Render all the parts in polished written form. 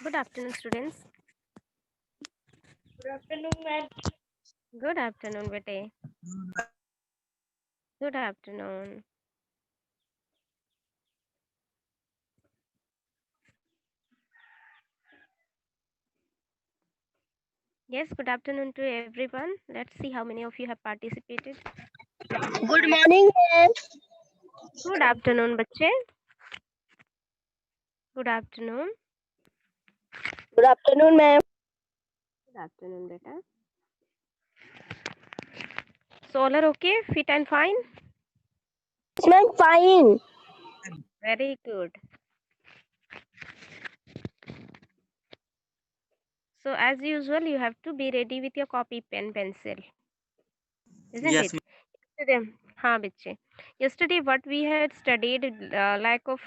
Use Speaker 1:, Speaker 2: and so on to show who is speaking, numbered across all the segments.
Speaker 1: Good afternoon, students.
Speaker 2: Good afternoon, ma'am.
Speaker 1: Good afternoon, bete. Good afternoon. Yes, good afternoon to everyone. Let's see how many of you have participated.
Speaker 2: Good morning, ma'am.
Speaker 1: Good afternoon, बच्चे. Good afternoon.
Speaker 2: Good afternoon, ma'am.
Speaker 1: Good afternoon, beta. So all are okay, fit and fine.
Speaker 2: Yes, ma'am, fine.
Speaker 1: Very good. So as usual, you have to be ready with your copy, pen, pencil, isn't
Speaker 3: Yes,
Speaker 1: it? Yesterday, हाँ बच्चे. Yesterday, what we had studied, lack of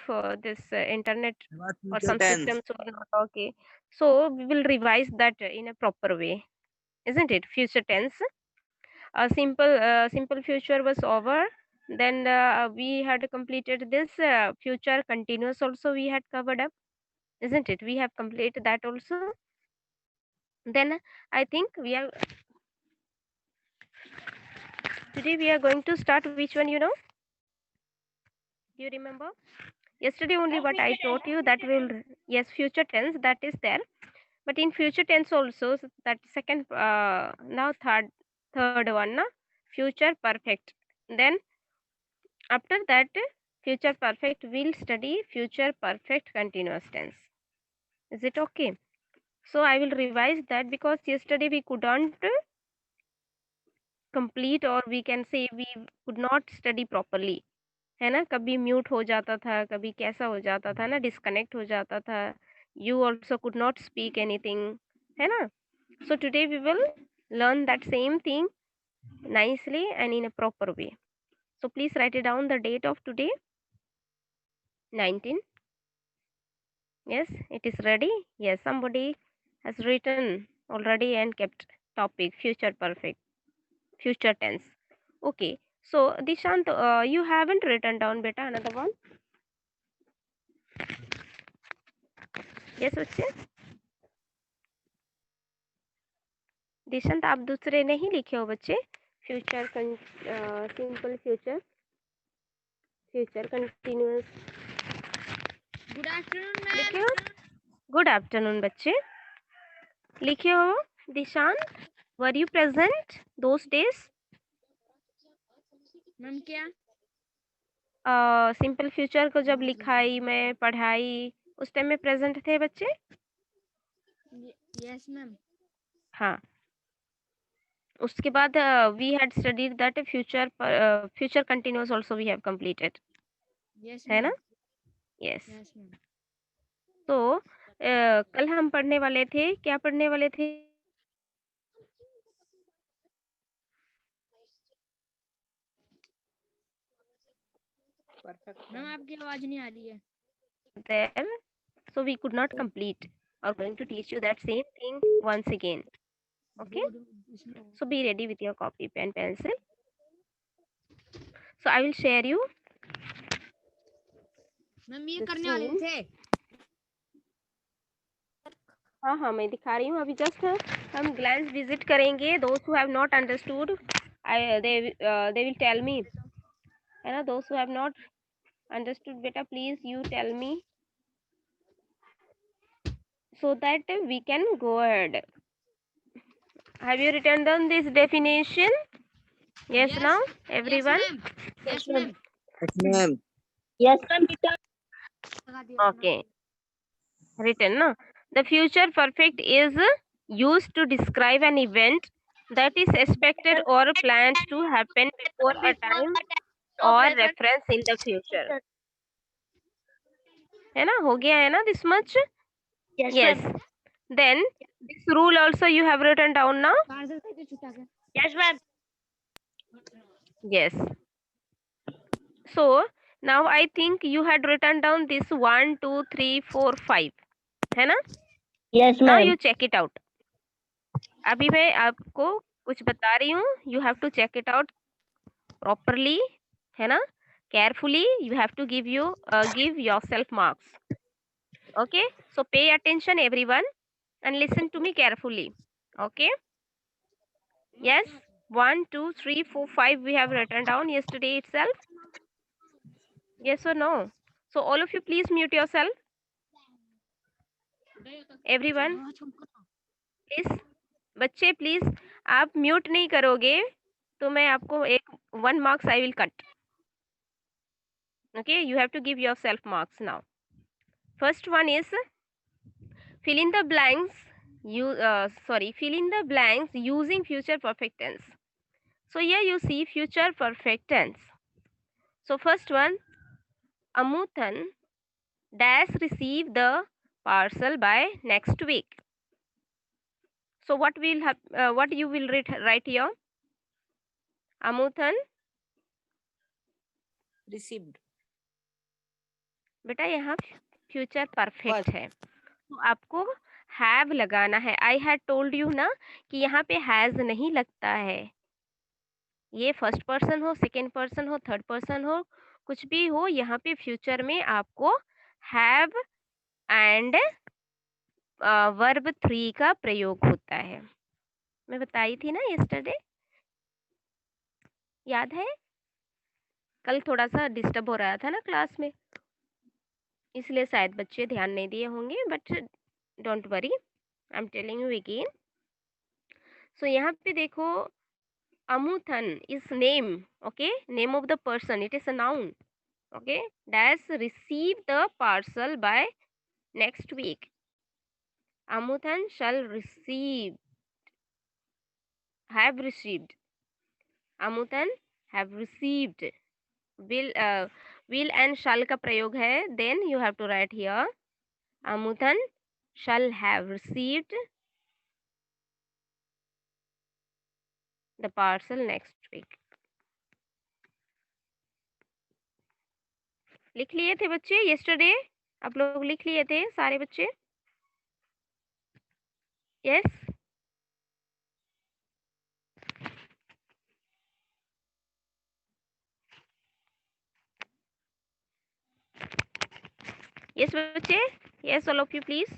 Speaker 1: this internet
Speaker 3: about
Speaker 1: or
Speaker 3: future
Speaker 1: some
Speaker 3: tense.
Speaker 1: systems were not okay. So we will revise that in a proper way, isn't it? Future tense. A simple future was over. Then we had completed this future continuous. Also, we had covered up, isn't it? We have completed that also. Then I think we are today we are going to start. Which one you know? Do you remember? Yesterday only what I taught you that will yes future tense that is there, but in future tense also that second now third one na future perfect. Then after that future perfect we'll study future perfect continuous tense. Is it okay? So I will revise that because yesterday we couldn't complete or we can say we could not study properly. है ना कभी mute हो जाता था कभी कैसा हो जाता था ना डिस्कनेक्ट हो जाता था you also could not speak anything है ना so today we will learn that same thing nicely and in a proper way so please write it down the date of today 19 yes it is ready yes somebody has written already and kept topic future perfect future tense okay so dishant you haven't written down beta another one yes बच्चे दिशंत आप दूसरे नहीं लिखे हो बच्चे future simple future future continuous
Speaker 2: Good afternoon,
Speaker 1: लिखे हो good afternoon बच्चे लिखे हो Dishant were you present those days
Speaker 2: ma'am क्या
Speaker 1: सिंपल फ्यूचर को जब लिखाई मैं पढ़ाई उस टाइम में प्रेजेंट थे बच्चे
Speaker 2: यस मैम
Speaker 1: हाँ उसके बाद we had studied that future future continuous also we have completed
Speaker 2: yes
Speaker 1: है ना
Speaker 2: मैम
Speaker 1: यस
Speaker 2: यस मैम
Speaker 1: तो कल हम पढ़ने वाले थे क्या पढ़ने वाले थे
Speaker 2: मैम आपकी आवाज नहीं आ रही है
Speaker 1: there so we could not complete or going to teach you that same thing once again okay so be ready with your copy pen pencil so I will share you
Speaker 2: ma'am ये
Speaker 1: the
Speaker 2: करने वाले
Speaker 1: screen
Speaker 2: थे
Speaker 1: हाँ हाँ मैं दिखा रही हूँ अभी जस्ट हम ग्लैंस विजिट करेंगे those who have not understood they will tell me है ना those who have not understood beta please you tell me so that we can go ahead have you written down this definition yes now everyone
Speaker 2: yes ma'am
Speaker 3: Yes, ma'am.
Speaker 2: Yes ma'am
Speaker 1: okay written no the future perfect is used to describe an event that is expected or planned to happen before a time or reference in the future है ना हो गया है ना this much
Speaker 2: yes
Speaker 1: yes
Speaker 2: ma'am
Speaker 1: then this rule also you have written down now
Speaker 2: yes ma'am
Speaker 1: yes so now I think you had written down this 1 2 3 4 5 है ना
Speaker 2: yes
Speaker 1: now
Speaker 2: ma'am
Speaker 1: you check it out अभी मैं आपको कुछ बता रही हूँ you have to check it out properly है ना carefully you have to give yourself marks Okay, so pay attention everyone and listen to me carefully. Okay, yes, 1 2 3 4 5 we have written down yesterday itself. Yes or no? So all of you please mute yourself. Everyone please, बच्चे please आप mute नहीं करोगे तो मैं आपको एक 1 marks I will cut. Okay, you have to give yourself marks now. First one is fill in the blanks. Fill in the blanks using future perfect tense. So here you see future perfect tense. So first one, Amuthan dash receive the parcel by next week. So what will what you will write here? Amuthan
Speaker 3: received.
Speaker 1: बेटा यहाँ future perfect है तो आपको have लगाना है. I had told you ना कि यहाँ पे हैज नहीं लगता है. ये फर्स्ट पर्सन हो, सेकेंड पर्सन हो, थर्ड पर्सन हो, कुछ भी हो, यहाँ पे फ्यूचर में आपको हैव एंड वर्ब 3 का प्रयोग होता है. मैं बताई थी ना यस्टरडे, याद है? कल थोड़ा सा डिस्टर्ब हो रहा था ना क्लास में, इसलिए शायद बच्चे ध्यान नहीं दिए होंगे, but don't worry, I am telling you again. So यहाँ पे देखो, Amuthan is name, okay, name of the person, it is a noun, okay, dash receive the parcel by next week. Amuthan shall receive, have received. Amuthan have received. Will and shall का प्रयोग है, then you have to write here Amuthan shall have received the parcel next week. लिख लिए थे बच्चे yesterday? आप लोग लिख लिए थे सारे बच्चे? Yes. Yes बच्चे? Yes all of you please.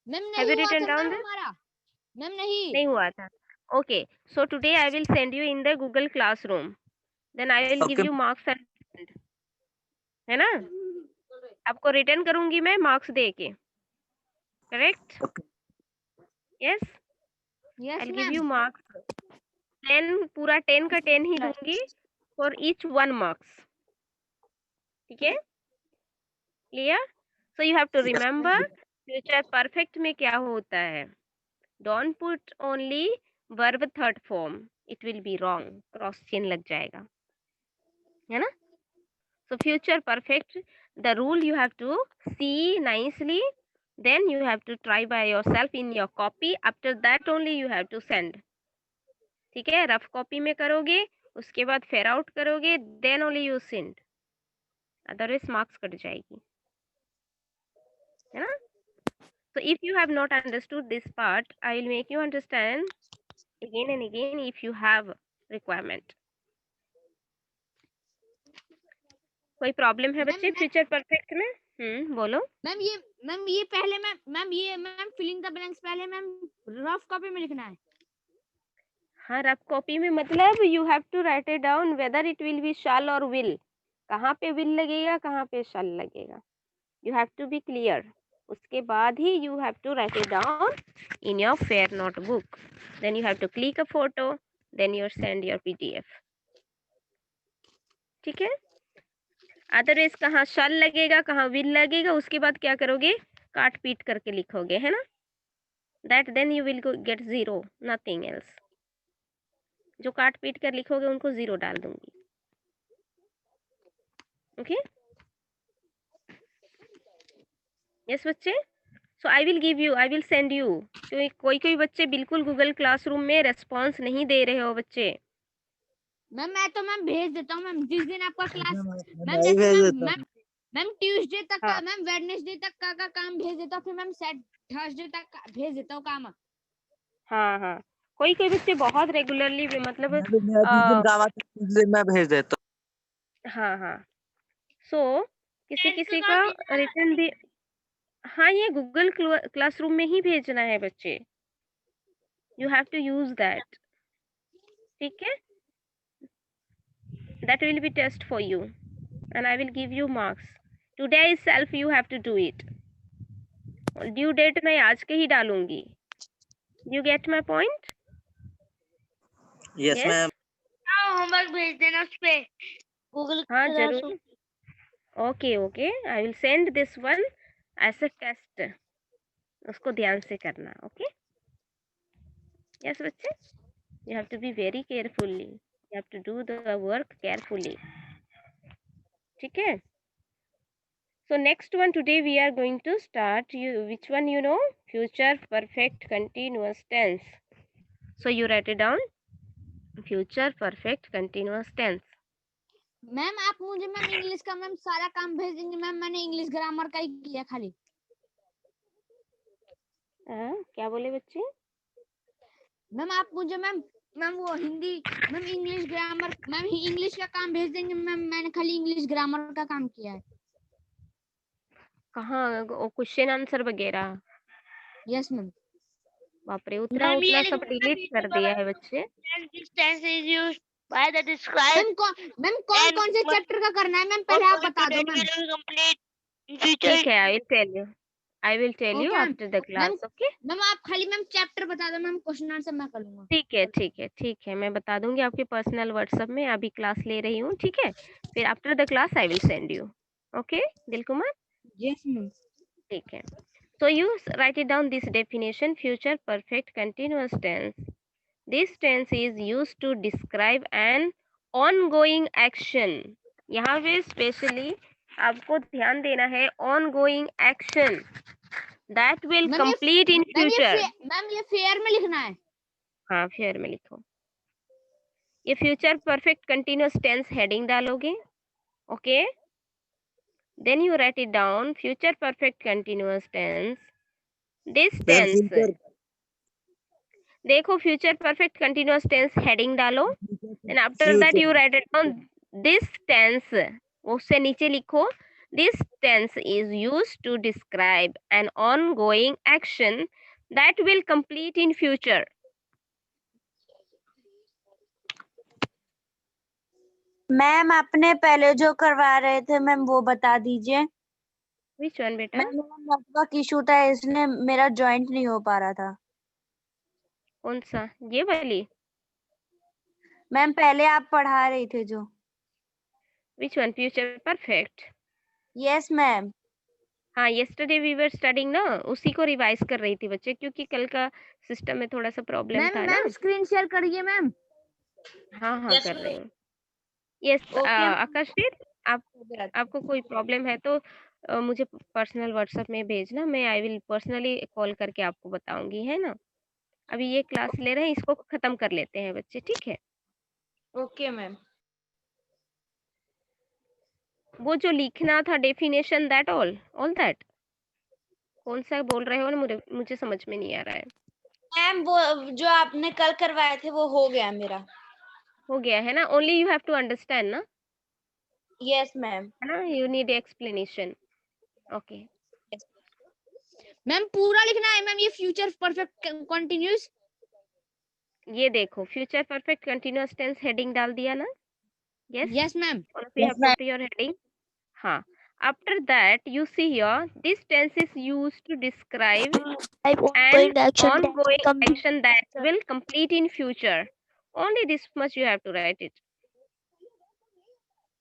Speaker 2: Ma'am
Speaker 1: Have you
Speaker 2: नहीं हुआ
Speaker 1: written
Speaker 2: था
Speaker 1: down
Speaker 2: मैम
Speaker 1: this?
Speaker 2: हमारा. मैम नहीं.
Speaker 1: नहीं हुआ था. Okay, so today I will send you in the Google Classroom. Then I will give
Speaker 3: Okay.
Speaker 1: you marks and, है ना? आपको रिटर्न करूंगी मैं मार्क्स दे के. Correct?
Speaker 3: Okay.
Speaker 1: Yes.
Speaker 2: Yes
Speaker 1: I'll give
Speaker 2: ma'am.
Speaker 1: you marks. 10 पूरा 10 का 10 ही दूंगी for each 1 marks. ठीक है? Clear? So you have to
Speaker 3: Yes.
Speaker 1: remember future perfect में क्या होता है. Don't put only verb third form. It will be wrong. Cross चिन्ह लग जाएगा, है ना? So future perfect, the rule you have to see nicely. Then you have to try by yourself in your copy. After that only you have to send. ठीक है? Rough copy में करोगे, उसके बाद फेयर आउट करोगे, then only you send. Otherwise marks cut जाएगी, है ना? So if you have not understood this part, I will make you understand again and again if you have requirement. कोई problem है बच्चे फ्यूचर परफेक्ट में? बोलो.
Speaker 2: Ma'am ये पहले मैम फिलिंग द ब्लैंक्स पहले मैम रफ कॉपी में लिखना है.
Speaker 1: हाँ, रफ कॉपी में मतलब you have to write it down whether it will be shall और विल. कहाँ पे विल लगेगा, कहाँ पे शैल लगेगा, you have to be clear. उसके बाद ही you have to write it down in your fair notebook. Then you have to click a photo, then you send your PDF. ठीक है? अदरवाइज कहाँ शैल लगेगा, कहाँ विल लगेगा, उसके बाद क्या करोगे, काट पीट करके लिखोगे, है ना? That then you will get 0, nothing else. जो काट पीट कर लिखोगे उनको 0 डाल दूंगी. ओके? यस बच्चे. सो आई विल सेंड यू. क्योंकि कोई बच्चे बिल्कुल गूगल क्लासरूम में रेस्पॉन्स नहीं दे रहे हो बच्चे.
Speaker 2: मैम मैं तो मैम भेज देता हूँ मैम, जिस दिन आपका क्लास मैम ट्यूसडे तक का, मैम वेडनेसडे तक का काम भेज देता हूँ, फिर मैम थर्सडे तक भेज देता हूँ काम.
Speaker 1: हाँ, कोई बच्चे बहुत रेगुलरली मतलब
Speaker 3: मैं भेज देता
Speaker 1: हूँ. हाँ. सो किसी का रिटर्न भी, हाँ, ये गूगल क्लासरूम में ही भेजना है बच्चे। You have to use that, ठीक है? That will be test for you and I will give you marks. Today itself you have to do it. Due date मैं आज के ही डालूंगी. You get my point?
Speaker 3: Yes ma'am.
Speaker 2: Homework भेज देना उस पे गूगल
Speaker 1: हाँ जरूर. Okay, okay. I will send this one as a test. उसको ध्यान से करना, okay? Yes बच्चे? You have to be very carefully. You have to do the work carefully. ठीक है? So next one today we are going to start. Which one you know? Future perfect continuous tense. So you write it down. Future perfect continuous tense.
Speaker 2: Ma'am आप मुझे ma'am English का ma'am सारा काम भेज देंगे ma'am, मैंने English grammar का ही किया खाली।
Speaker 1: क्या बोले बच्चे?
Speaker 2: मैम आप मुझे मैम वो Hindi ma'am English grammar ma'am English का काम भेज देंगे मैम, मैंने खाली इंग्लिश ग्रामर का काम किया है।
Speaker 1: कहाँ क्वेश्चन आंसर वगैरह?
Speaker 2: Yes ma'am.
Speaker 1: बाप रे, उतना सब डिलीट कर दिया है बच्चे।
Speaker 2: मैम कौन से चैप्टर का करना है मैम, पहले आप बता दो मैम।
Speaker 1: ठीक है, I will tell you after the class, okay?
Speaker 2: Ma'am आप खाली मैम चैप्टर बता दो मैम, क्वेश्चन आंसर मैं कर लूंगा।
Speaker 1: ठीक है, मैं बता दूंगी आपके पर्सनल व्हाट्सएप में। अभी क्लास ले रही हूँ, ठीक है? फिर after the class I will send you, okay Dilkumar?
Speaker 2: Yes ma'am.
Speaker 1: ठीक है। So you write it down this definition: future perfect continuous tense. This tense is used to describe an ongoing action. यहाँ पे स्पेशली आपको ध्यान देना है, ongoing action that will complete in future.
Speaker 2: Ma'am ये fair में लिखना है।
Speaker 1: हाँ फेयर में लिखो। ये future perfect continuous tense heading डालोगे, okay? Then you write it down, future perfect continuous tense. This tense, देखो future perfect continuous tense heading डालो, and after that you write it down this tense, उससे नीचे लिखो this tense is used to describe an ongoing action that will complete in future.
Speaker 4: Ma'am आपने पहले जो करवा रहे थे मैम वो बता दीजिए।
Speaker 1: विच वन बेटा?
Speaker 4: मैम नेटवर्क इशू था इसलिए मेरा ज्वाइंट नहीं हो पा रहा था।
Speaker 1: कौन सा? ये वाली?
Speaker 4: मैम पहले आप पढ़ा रही थे जो।
Speaker 1: Which one? Future perfect?
Speaker 4: Yes ma'am.
Speaker 1: हाँ, yesterday we were studying ना, उसी को रिवाइज कर रही थी बच्चे, क्योंकि कल का सिस्टम में थोड़ा सा प्रॉब्लम था ना।
Speaker 2: मैम स्क्रीन शेयर करिए मैम।
Speaker 1: हाँ कर रही हूँ। यस आकाशदीप, आपको कोई प्रॉब्लम है तो मुझे पर्सनल व्हाट्सएप में भेजना, मैं आई विल पर्सनली कॉल करके आपको बताऊंगी, है ना? अभी ये क्लास ले रहे हैं, इसको खत्म कर लेते हैं बच्चे, ठीक है?
Speaker 4: Okay ma'am.
Speaker 1: वो जो लिखना था डेफिनेशन, दैट ऑल दैट कौन सा बोल रहे हो ना, मुझे समझ में नहीं आ रहा है।
Speaker 4: मैम वो जो आपने कल करवाए थे वो हो गया मेरा।
Speaker 1: हो गया है ना? Only you have to understand ना?
Speaker 4: Yes ma'am.
Speaker 1: है ना? You need explanation, okay?
Speaker 2: Ma'am पूरा लिखना है मैम, ये फ्यूचर परफेक्ट कंटिन्यूस।
Speaker 1: ये देखो future perfect continuous tense heading डाल दिया ना?
Speaker 2: Yes ma'am.
Speaker 1: you have put your heading. हाँ, after that you see here this tense is used to describe an ongoing action that will complete in future. Only this much you have to write it.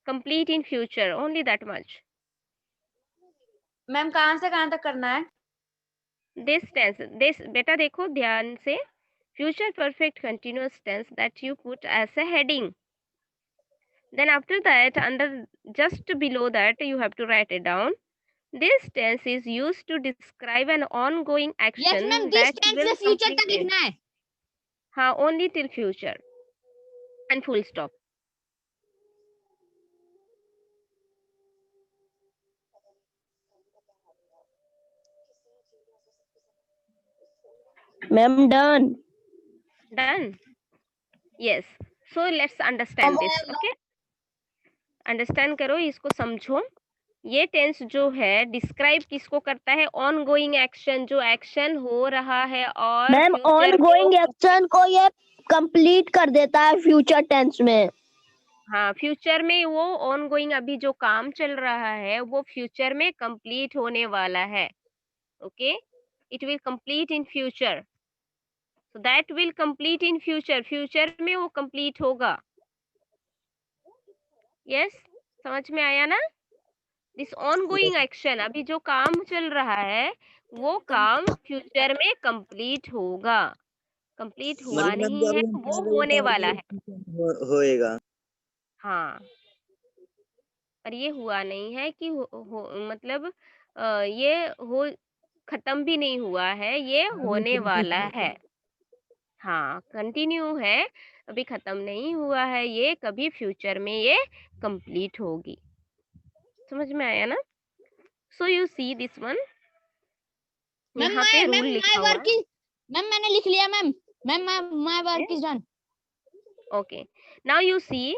Speaker 1: Complete in future, only that much.
Speaker 4: Ma'am कहाँ से कहाँ तक करना है?
Speaker 1: This tense, this बेटा देखो ध्यान से, future perfect continuous tense that you put as a heading. Then after that, under just below that, you have to write it down. This tense is used to describe an ongoing action.
Speaker 2: Yes, ma'am. This tense
Speaker 1: will
Speaker 2: future
Speaker 1: complete
Speaker 2: तक लिखना है।
Speaker 1: हाँ, only till future and full stop.
Speaker 5: Ma'am, done.
Speaker 1: Done? Yes. So let's understand this. Okay? Understand करो, इसको समझो. ये tense जो है डिस्क्राइब किसको करता है? ऑन गोइंग एक्शन, जो एक्शन हो रहा है और
Speaker 5: मैम ऑन
Speaker 1: फ्यूचर में
Speaker 5: गोइंग एक्शन को ये कंप्लीट कर देता है फ्यूचर टेंस में।
Speaker 1: हाँ, फ्यूचर में वो ऑन गोइंग, अभी जो काम चल रहा है वो फ्यूचर में कंप्लीट होने वाला है। Okay, it will complete in future, so that will complete in future, future में वो कंप्लीट होगा। यस, समझ में आया ना? दिस ऑन गोइंग एक्शन, अभी जो काम चल रहा है वो काम फ्यूचर में कंप्लीट होगा। कंप्लीट हुआ
Speaker 3: मतलब मैम
Speaker 1: नहीं है,
Speaker 3: अभी हम
Speaker 1: वो
Speaker 3: कर रहे हैं
Speaker 1: होने
Speaker 3: तो
Speaker 1: वाला है।
Speaker 3: होएगा।
Speaker 1: हाँ, पर ये हुआ नहीं है कि मतलब ये हो, खत्म भी नहीं हुआ है, ये होने वाला है। हाँ, कंटिन्यू है, अभी खत्म नहीं हुआ है, ये कभी फ्यूचर में ये कंप्लीट होगी। समझ में आया ना? सो you see this one,
Speaker 2: ma'am
Speaker 1: यहाँ पे रूल
Speaker 2: माय
Speaker 1: लिखा हुआ
Speaker 2: वर्क इज, मैम मैंने लिख लिया मैम। Ma'am my work is done.
Speaker 1: Okay, now you see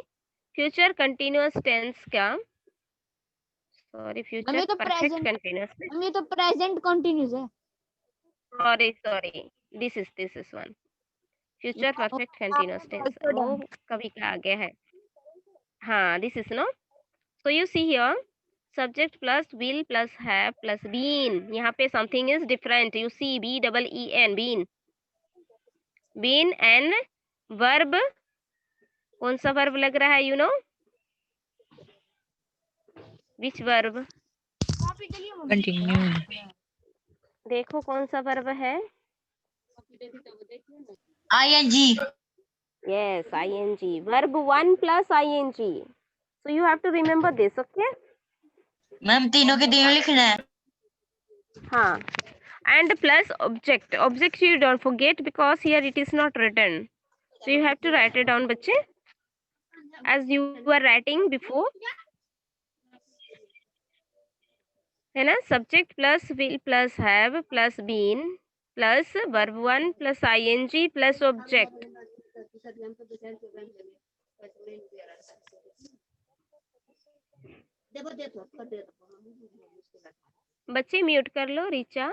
Speaker 1: future continuous tense का, सॉरी,
Speaker 2: मैम
Speaker 1: फ्यूचर
Speaker 2: ये तो
Speaker 1: परफेक्ट
Speaker 2: प्रेजेंट,
Speaker 1: कंटिन्यूअस,
Speaker 2: मैम ये तो प्रेजेंट कंटिन्यूस है।
Speaker 1: Sorry, this is one, future perfect continuous tense, वो कभी का आगे है। हाँ, this is no, so you see here subject plus will plus have plus been, यहाँ पे something is different, you see BEEN, been, been and verb, कौन सा वर्ब लग रहा है? You know which verb?
Speaker 6: Continue.
Speaker 1: देखो कौन सा वर्ब है?
Speaker 5: ING।
Speaker 1: Yes, ing. Verb 1 plus ing. So you have to remember this, okay?
Speaker 5: Ma'am तीनों के तीनों लिखना है।
Speaker 1: हाँ. And plus object. Object you don't forget because here it is not written. So you have to write it down, बच्चे. As you were writing before. है ना? Subject plus will plus have plus been plus verb 1 plus ing plus object. बच्चे mute कर लो, Richa.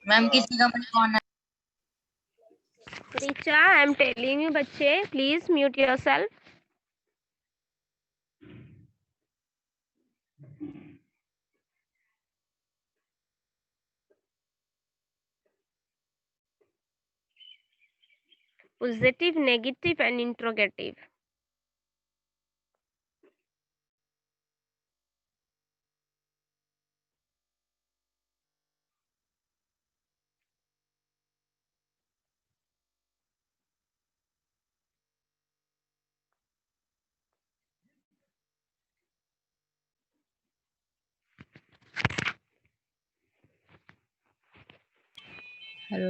Speaker 5: Ma'am किसी का मुझे कौन है?
Speaker 1: Richa, I am telling you, बच्चे, please mute yourself. Positive, negative, and interrogative.
Speaker 6: Hello.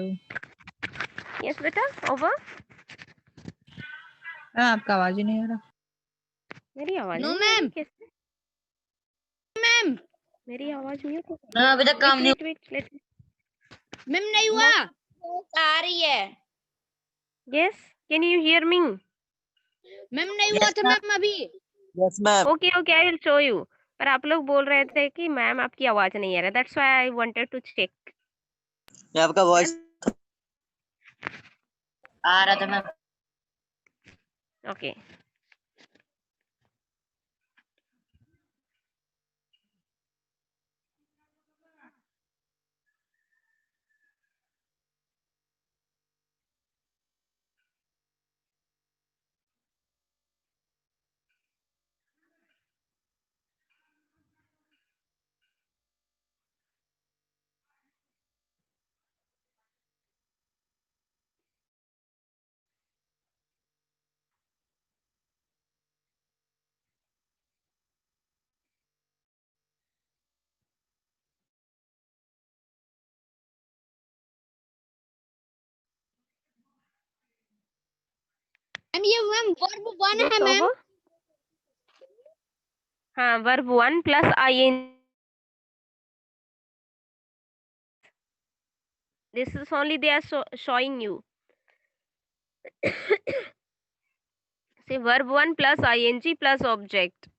Speaker 1: Yes, बेटा, over.
Speaker 6: आपका आवाज ही नहीं आ रहा।
Speaker 1: मेरी आवाज
Speaker 2: नो
Speaker 1: नहीं आ रही
Speaker 2: मैम,
Speaker 1: कैसे?
Speaker 2: मैम
Speaker 1: मेरी आवाज म्यूट हो गई।
Speaker 5: मैम अभी तक काम नहीं
Speaker 1: Wait.
Speaker 2: मैम नहीं हुआ।
Speaker 5: आ रही है।
Speaker 1: Yes, can you hear me?
Speaker 2: Ma'am नहीं हुआ था मैम अभी।
Speaker 3: Yes ma'am.
Speaker 1: Okay, I will show you. पर आप लोग बोल रहे थे कि मैम आपकी आवाज नहीं आ रहा। That's why I wanted to check.
Speaker 3: ये आपका वॉइस
Speaker 5: आ रहा था मैम।
Speaker 1: Okay.
Speaker 2: मैम ये मैम वर्ब 1 है
Speaker 1: देखो
Speaker 2: मैम।
Speaker 1: वो, हाँ verb 1 plus ing, this is only they are showing you. say verb 1 plus ing plus object.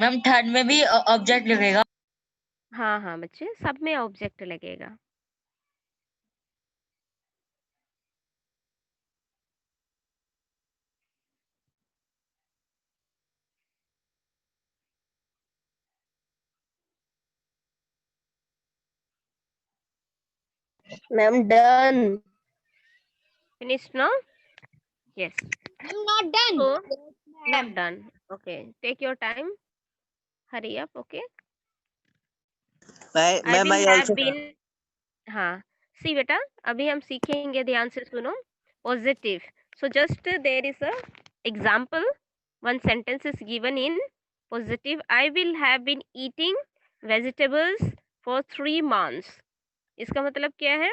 Speaker 7: Ma'am third में भी ऑब्जेक्ट लगेगा।
Speaker 1: हाँ हाँ बच्चे, सब में ऑब्जेक्ट लगेगा।
Speaker 5: Ma'am done.
Speaker 1: finished no? yes,
Speaker 2: I'm not done.
Speaker 1: so
Speaker 2: Ma'am.
Speaker 1: not done. okay, take your time, hurry up. okay, I
Speaker 3: ma'am
Speaker 1: will
Speaker 3: I
Speaker 1: have
Speaker 3: also
Speaker 1: been, हाँ सी बेटा, अभी हम सीखेंगे, ध्यान से सुनो। Positive, so just there is a example, one sentence is given in positive, I will have been eating vegetables for 3 months। इसका मतलब क्या है?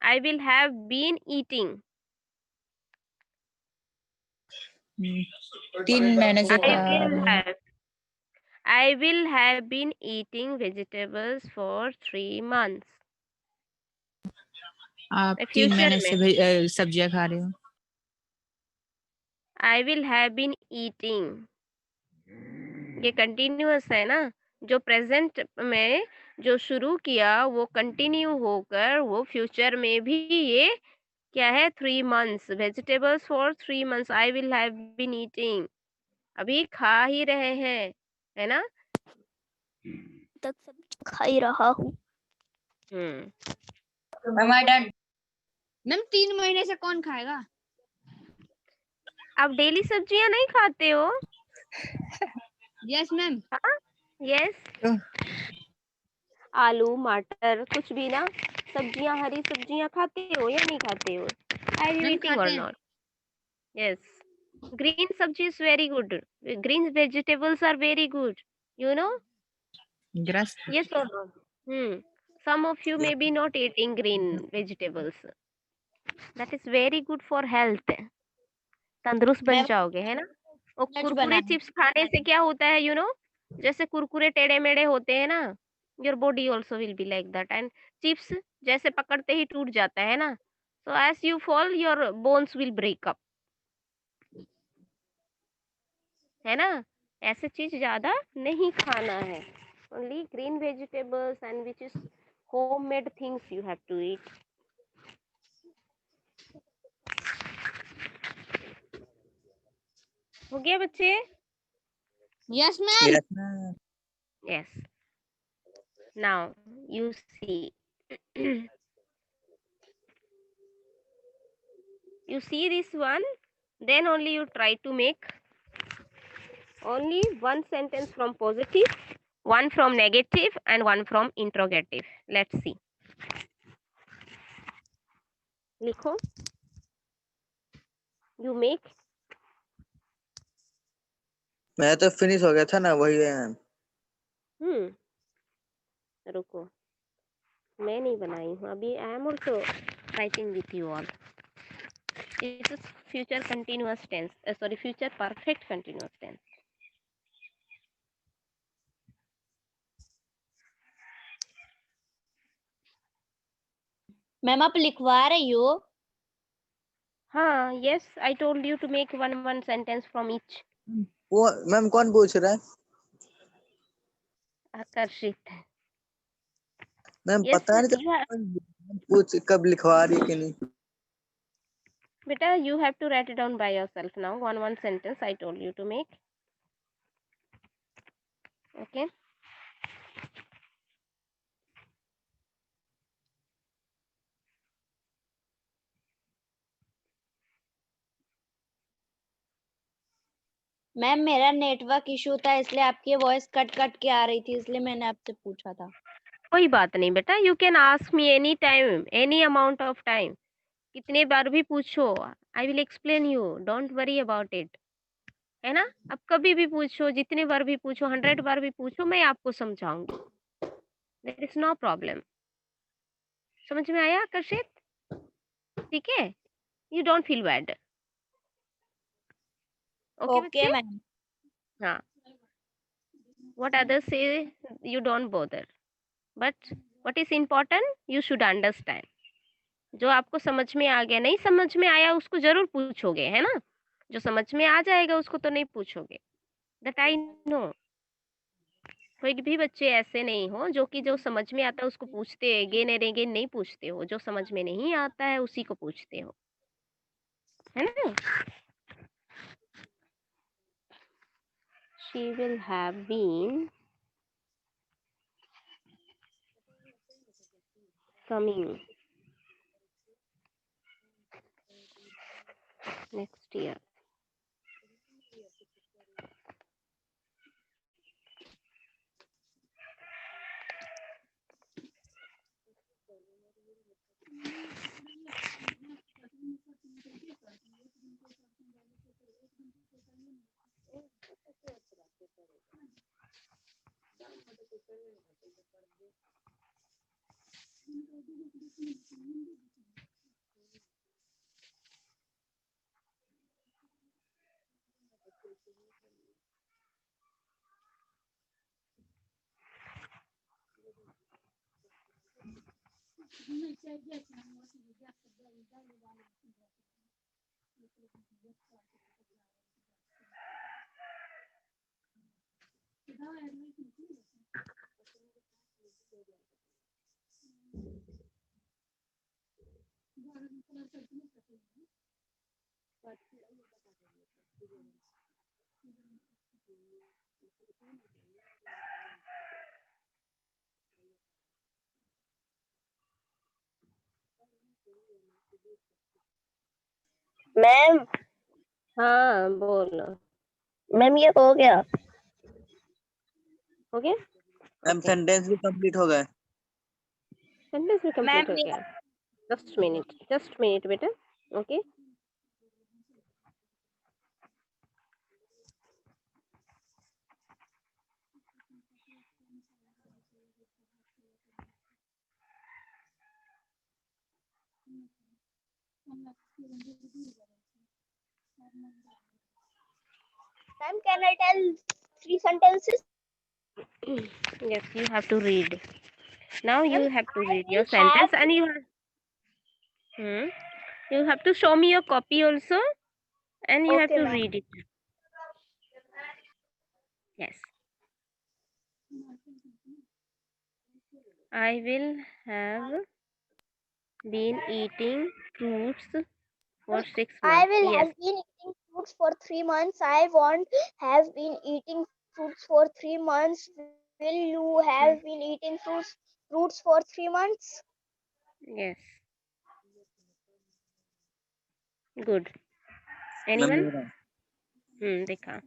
Speaker 1: I will have been eating,
Speaker 6: 3 महीने से
Speaker 1: I will have been eating vegetables for 3 months।
Speaker 6: आप
Speaker 1: मैं
Speaker 6: 3
Speaker 1: future
Speaker 6: महीने
Speaker 1: में
Speaker 6: से सब्जियां खा रहे हो।
Speaker 1: I will have been eating, ये कंटिन्यूअस है ना, जो प्रेजेंट में जो शुरू किया वो कंटिन्यू होकर वो फ्यूचर में भी ये क्या है? 3 months, vegetables for 3 months I will have been eating, अभी खा ही रहे हैं, है ना?
Speaker 5: तक सब खा ही रहा हूँ।
Speaker 7: Ma'am I done.
Speaker 2: मैम 3 महीने से कौन खाएगा?
Speaker 1: आप डेली सब्जियां नहीं खाते हो?
Speaker 2: Yes ma'am.
Speaker 1: यस, आलू मटर कुछ भी ना, सब्जियां, हरी सब्जियां खाते हो या नहीं खाते हो? आर यू
Speaker 2: मैम
Speaker 1: ईटिंग और
Speaker 2: खाते हैं।
Speaker 1: Not? Yes, green sabji is very good, green vegetables are very good, you know?
Speaker 6: Grass
Speaker 1: yes or no? Some of you may be not eating green vegetables, that is very good for health, तंदुरुस्त बन जाओगे, है ना? और Kurkure chips खाने से क्या होता है, you know? जैसे कुरकुरे टेढ़े मेढ़े होते हैं ना, your body also will be like that, and chips जैसे पकड़ते ही टूट जाता है ना, so as you fall your bones will break up, है ना? ऐसे चीज ज्यादा नहीं खाना है, only green vegetables and which is homemade things you have to eat। हो गया बच्चे?
Speaker 2: Yes ma'am.
Speaker 1: yes, now you see you see this one, then only you try to make only one sentence from positive, one from negative and one from interrogative। let's see, लिखो, you make।
Speaker 3: मैं तो finish हो गया था ना, वही है।
Speaker 1: रुको, मैं नहीं बनाई हूँ अभी, I am also writing with you all. This is future continuous tense, sorry future perfect continuous tense.
Speaker 4: Ma'am आप लिखवा रही हो?
Speaker 1: हाँ, yes, I told you to make one sentence from each.
Speaker 3: वो मैम कौन पूछ रहा है?
Speaker 1: आकर्षित।
Speaker 3: मैम
Speaker 1: Yes,
Speaker 3: पता नहीं
Speaker 1: you have,
Speaker 3: पूछ कब लिखवा रही है कि नहीं।
Speaker 1: beta, you have to write it down by yourself now, one sentence I told you to make, okay?
Speaker 4: Ma'am मेरा नेटवर्क इशू था इसलिए आपकी वॉइस कट कट के आ रही थी, इसलिए मैंने आपसे पूछा था।
Speaker 1: कोई बात नहीं बेटा, you can ask me any time, any amount of time, कितने बार भी पूछो, I will explain you, don't worry about it. है ना? अब कभी भी पूछो, जितने बार भी पूछो, 100 बार भी पूछो, मैं आपको समझाऊंगी। There is no problem. समझ में आया आकर्षित? ठीक है, you don't feel bad. Okay
Speaker 4: okay
Speaker 1: बच्चे?
Speaker 4: मैम।
Speaker 1: हाँ, what others say you don't bother, but what is important you should understand. जो आपको समझ में आ गया, नहीं समझ में आया उसको जरूर पूछोगे, है ना? जो समझ में आ जाएगा उसको तो नहीं पूछोगे। That I know. कोई भी बच्चे ऐसे नहीं हो जो कि जो समझ में आता है उसको पूछते हैं, अगेन एंड अगेन नहीं पूछते हो। जो समझ में नहीं आता है उसी को पूछते हो, है ना? She will have been coming next year.
Speaker 5: Ma'am
Speaker 1: हाँ बोलो।
Speaker 5: मैम ये हो गया।
Speaker 1: हो गया?
Speaker 3: मैम
Speaker 1: ओके,
Speaker 3: सेंटेंस भी कंप्लीट हो गए।
Speaker 1: सेंटेंस भी कंप्लीट हो
Speaker 4: मैम
Speaker 1: गया। जस्ट मिनट बेटा। Okay,
Speaker 5: ma'am can I tell 3 sentences?
Speaker 1: yes, you have to read. Now you
Speaker 5: Ma'am,
Speaker 1: have to
Speaker 5: I
Speaker 1: read
Speaker 5: will
Speaker 1: your sentence
Speaker 5: have
Speaker 1: and you have to show me your copy also and you have
Speaker 5: okay
Speaker 1: to
Speaker 5: ma'am.
Speaker 1: read it. Yes. I will have been eating fruits for 6
Speaker 5: I
Speaker 1: months.
Speaker 5: will
Speaker 1: Yes.
Speaker 5: have been eating fruits for 3 months. I won't have been eating fruits for 3 months. Will you have been eating fruits for 3 months?
Speaker 1: Yes. Good.
Speaker 3: Ma'am
Speaker 1: Anyone?
Speaker 3: मेरा
Speaker 1: देखा।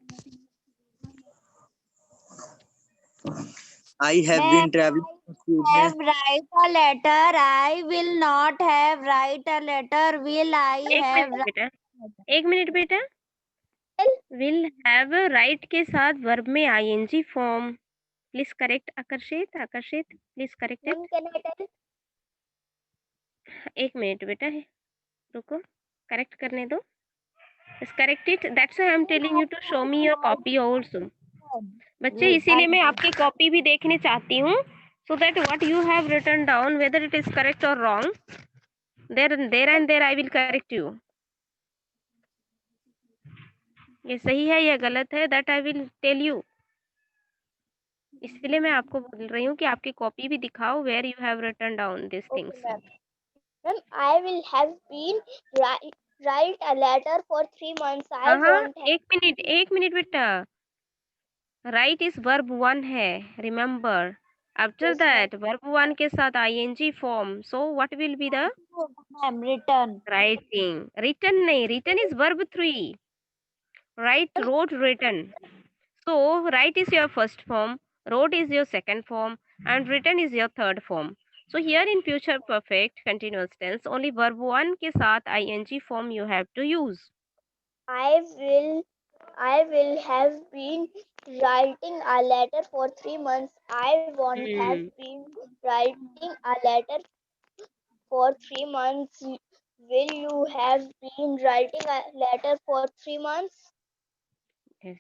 Speaker 3: I have
Speaker 4: ma'am
Speaker 3: been travelling school में।
Speaker 4: have write a letter. I will not have write a letter. Will I
Speaker 1: एक
Speaker 4: have
Speaker 1: minute बेटा, एक minute बेटा। Will have right के साथ verb में ing form. Please correct आकर्षित, please correct it.
Speaker 5: Ma'am, can I tell?
Speaker 1: एक minute बेटा, रुको, करेक्ट करने दो। Just correct it. That's why I'm telling you to show me your copy also. बच्चे इसीलिए मैं आपकी कॉपी भी देखने चाहती हूँ, so that what you have written down, whether it is correct or wrong, there and there I will correct you. ये सही है या गलत है, that I will tell you. इसलिए मैं आपको बोल रही हूँ कि आपकी कॉपी भी दिखाओ, where you have written down these
Speaker 5: Okay,
Speaker 1: things.
Speaker 5: ma'am. Ma'am, I will have been write a letter for 3 months. I won't have.
Speaker 1: एक मिनट बेटा। राइट इज वर्ब 1 है, remember. After
Speaker 5: Yes, ma'am.
Speaker 1: That verb 1 के साथ ing form, so what will be the
Speaker 4: ma'am written.
Speaker 1: Writing? Written नहीं, written is verb 3, write, wrote, written. So write is your first form, wrote is your second form, and written is your third form. So here in future perfect continuous tense, only verb 1 के साथ ing form you have to use.
Speaker 5: I will I will have been writing a letter for 3 months. I won't have been writing a letter for 3 months. Will you have been writing a letter for 3 months?
Speaker 1: Yes.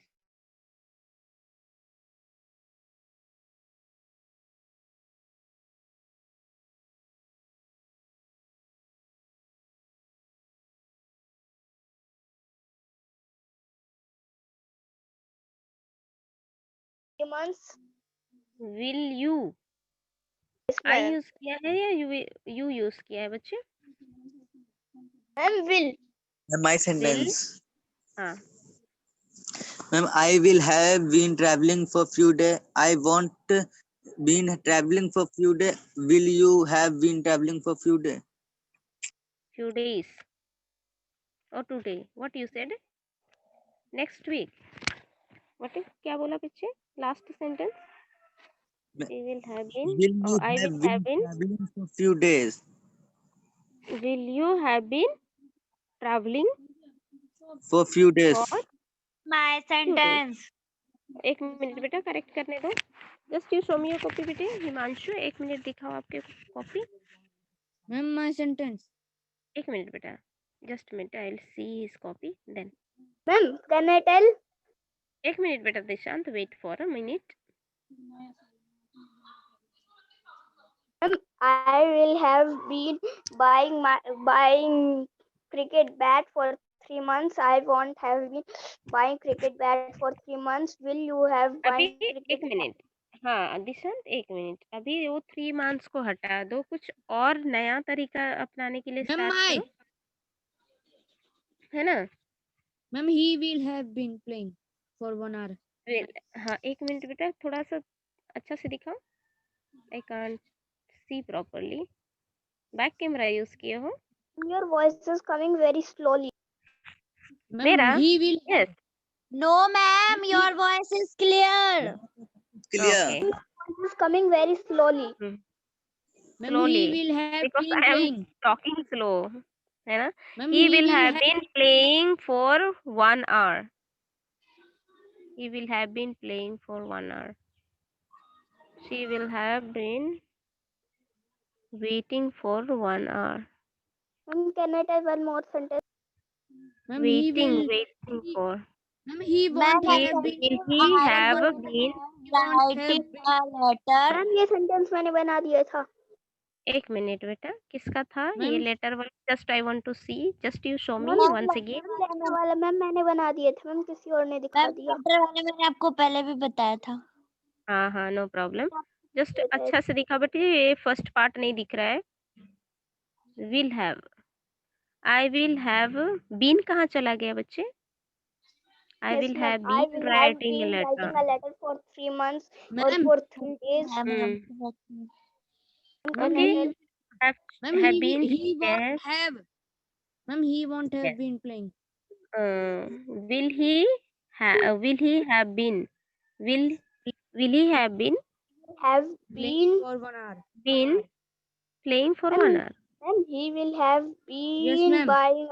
Speaker 5: Three months.
Speaker 1: Will you
Speaker 5: Yes,
Speaker 1: I
Speaker 5: ma'am.
Speaker 1: Use किया है या you use किया है बच्चे?
Speaker 5: Ma'am, will.
Speaker 3: My
Speaker 1: Will.
Speaker 3: sentence.
Speaker 1: हाँ
Speaker 3: Ma'am, I will have been traveling for few days. I won't been traveling for few days. Will you have been traveling for few days?
Speaker 1: few days or today. What you said? Next week. What is क्या बोला पीछे? Last sentence. We will have been
Speaker 3: Will
Speaker 1: or
Speaker 3: you
Speaker 1: I will
Speaker 3: have
Speaker 1: have
Speaker 3: been
Speaker 1: been.
Speaker 3: traveling for few days?
Speaker 1: Will you have been traveling
Speaker 3: For few days.
Speaker 1: for
Speaker 4: My
Speaker 1: few days?
Speaker 4: sentence.
Speaker 1: एक minute बेटा correct करने दो. Just you show me your copy बेटे. हिमांशु एक minute दिखाओ आपके copy.
Speaker 2: Ma'am, my sentence.
Speaker 1: एक minute बेटा. Just minute I will see his copy then.
Speaker 5: Ma'am, can I tell?
Speaker 1: एक मिनट बेटा Dishant wait for a minute.
Speaker 5: Ma'am, I will have been buying cricket bat for 3 months. I won't have been buying cricket bat for 3 months. Will you have
Speaker 1: अभी
Speaker 5: buying cricket
Speaker 1: एक minute. हाँ दिशांत एक minute. अभी वो 3 months को हटा दो. कुछ और नया तरीका अपनाने के लिए
Speaker 2: Ma'am,
Speaker 1: स्टार्ट
Speaker 2: my.
Speaker 1: करो. है ना?
Speaker 2: Ma'am, he will have been playing for 1 hour.
Speaker 1: हाँ एक मिनट बेटा थोड़ा सा अच्छा से दिखाओ. I can't see properly. Back camera use किए हो?
Speaker 5: Your voice is coming very slowly.
Speaker 2: Ma'am,
Speaker 1: मेरा?
Speaker 2: he will.
Speaker 1: Yes.
Speaker 4: No, ma'am, your voice is clear.
Speaker 3: Clear.
Speaker 1: Okay.
Speaker 5: Voice is coming very slowly.
Speaker 2: Ma'am,
Speaker 1: Slowly.
Speaker 2: he will have
Speaker 1: Because
Speaker 2: been
Speaker 1: I am
Speaker 2: playing.
Speaker 1: talking slow. है ना?
Speaker 2: Ma'am,
Speaker 1: He will have been playing for 1 hour. He will have been playing for 1 hour. She will have been waiting for 1 hour.
Speaker 5: Ma'am, can I tell one more sentence?
Speaker 2: Ma'am, he
Speaker 1: Waiting
Speaker 2: will.
Speaker 1: for.
Speaker 2: Ma'am, he won't
Speaker 4: Ma'am,
Speaker 2: have
Speaker 1: Will
Speaker 2: been.
Speaker 1: he
Speaker 4: I
Speaker 1: have
Speaker 4: will
Speaker 1: been?
Speaker 2: won't have
Speaker 4: writing
Speaker 2: been.
Speaker 4: a letter.
Speaker 5: Ma'am ये sentence मैंने बना दिया था.
Speaker 1: एक minute बेटा किसका था ये
Speaker 2: Ma'am,
Speaker 1: लेटर वाला? Just I want to see. Just you show me
Speaker 5: ma'am
Speaker 1: once again.
Speaker 5: Letter वाला मैम मैंने बना दिया था. मैम किसी और ने दिखा
Speaker 4: मैम
Speaker 5: दिया.
Speaker 4: लेटर वाले मैंने आपको पहले भी बताया था.
Speaker 1: हाँ हाँ नो प्रॉब्लम. जस्ट
Speaker 5: ये था.
Speaker 1: अच्छा से दिखा बेटे. ये फर्स्ट पार्ट नहीं दिख रहा है. Will have. I will have been कहाँ चला गया बच्चे? I
Speaker 5: Yes,
Speaker 1: will
Speaker 5: ma'am.
Speaker 1: Have
Speaker 5: I
Speaker 1: been
Speaker 5: will have
Speaker 1: writing
Speaker 5: been
Speaker 1: letter.
Speaker 5: writing a letter for 3 months or
Speaker 2: ma'am,
Speaker 5: for 3 days.
Speaker 4: Ma'am,
Speaker 5: Can
Speaker 1: Okay.
Speaker 5: I tell?
Speaker 2: ma'am,
Speaker 1: have been.
Speaker 2: he won't
Speaker 1: Yes.
Speaker 2: have. Ma'am, he won't have
Speaker 1: Yes.
Speaker 2: been playing.
Speaker 1: Will he will he have been? Will he have been
Speaker 5: Have
Speaker 2: Playing
Speaker 5: been
Speaker 2: for 1 hour.
Speaker 1: playing for
Speaker 5: Ma'am,
Speaker 1: 1 hour?
Speaker 5: and he will have
Speaker 2: Yes,
Speaker 5: been
Speaker 2: ma'am.
Speaker 5: buying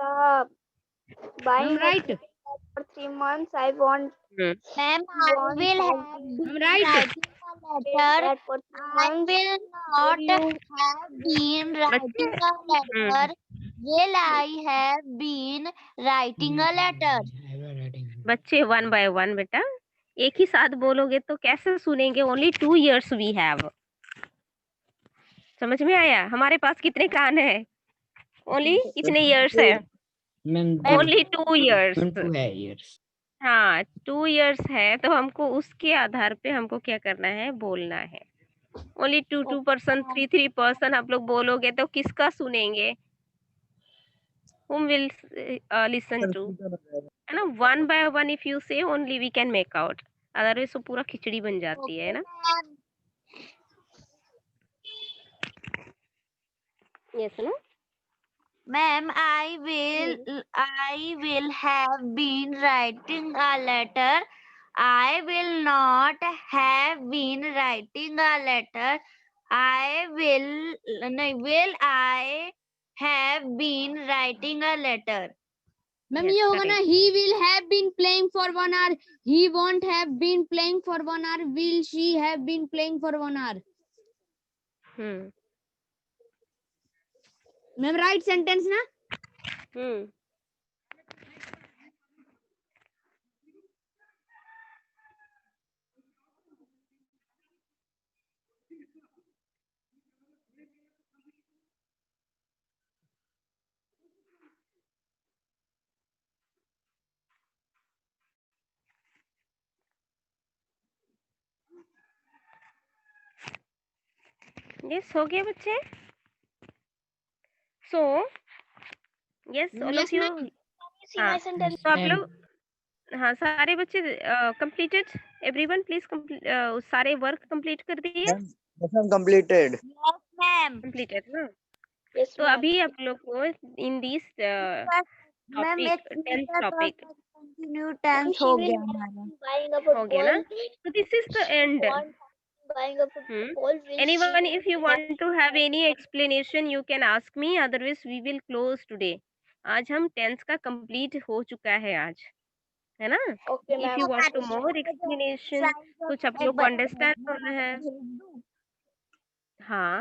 Speaker 2: Ma'am,
Speaker 5: a
Speaker 2: right.
Speaker 5: cricket bat for 3 months. I want
Speaker 4: Ma'am, I
Speaker 5: won't
Speaker 4: will
Speaker 5: have
Speaker 4: have
Speaker 5: been
Speaker 4: been
Speaker 2: I'm right.
Speaker 4: writing a
Speaker 5: cricket
Speaker 4: letter.
Speaker 5: bat for 3
Speaker 4: I
Speaker 5: months.
Speaker 4: will not
Speaker 5: Will you?
Speaker 4: have been
Speaker 1: बच्चे
Speaker 4: writing a letter. Will I have been writing a letter?
Speaker 1: बच्चे 1 by 1 बेटा. एक ही साथ बोलोगे तो कैसे सुनेंगे? Only 2 years we have. समझ में आया? हमारे पास कितने कान है? Only कितने years है? Only 2 years. हाँ 2 years है तो हमको उसके आधार पे हमको क्या करना है? बोलना है. Only 2 person 3 person आप लोग बोलोगे तो किसका सुनेंगे? Whom will listen to? है ना? 1 by 1 if you say only we can make out. Otherwise वो पूरा खिचड़ी बन जाती है ना?
Speaker 4: Ma'am,
Speaker 1: Yes no?
Speaker 4: Ma'am, I will have been writing a letter. I will not have been writing a letter. Will I have been writing a letter?
Speaker 2: Ma'am
Speaker 1: Yes,
Speaker 2: ये होगा ना,
Speaker 1: correct.
Speaker 2: he will have been playing for 1 hour, he won't have been playing for 1 hour, will she have been playing for 1 hour. Ma'am right sentence ना.
Speaker 1: Yes, हो गया बच्चे. So yes, all
Speaker 2: Yes,
Speaker 1: of you.
Speaker 2: ma'am.
Speaker 5: See my sentence.
Speaker 1: तो आप
Speaker 6: Ma'am.
Speaker 1: लोग हाँ सारे बच्चे completed. Everyone please complete सारे work complete कर दिए.
Speaker 3: Ma'am, completed.
Speaker 4: मैम
Speaker 1: Completed ना.
Speaker 5: Yes,
Speaker 1: तो
Speaker 5: ma'am.
Speaker 1: अभी आप लोग को in this
Speaker 4: मैम
Speaker 1: topic,
Speaker 4: एक
Speaker 1: tense topic
Speaker 4: continue tense
Speaker 5: She
Speaker 4: हो
Speaker 5: will
Speaker 4: गया
Speaker 5: have
Speaker 4: हमारा.
Speaker 5: buying a
Speaker 1: हो गया ना.
Speaker 5: football.
Speaker 1: So this is the end.
Speaker 5: Want buying a football. Will
Speaker 1: Anyone,
Speaker 5: she
Speaker 1: if you want to have any explanation, you can ask me. Otherwise, we will close today. आज हम tense का complete हो चुका है आज, है ना.
Speaker 5: Okay,
Speaker 1: If
Speaker 5: ma'am.
Speaker 1: you want to more explanation, कुछ आप लोग को अंडरस्टैंड करना है, हाँ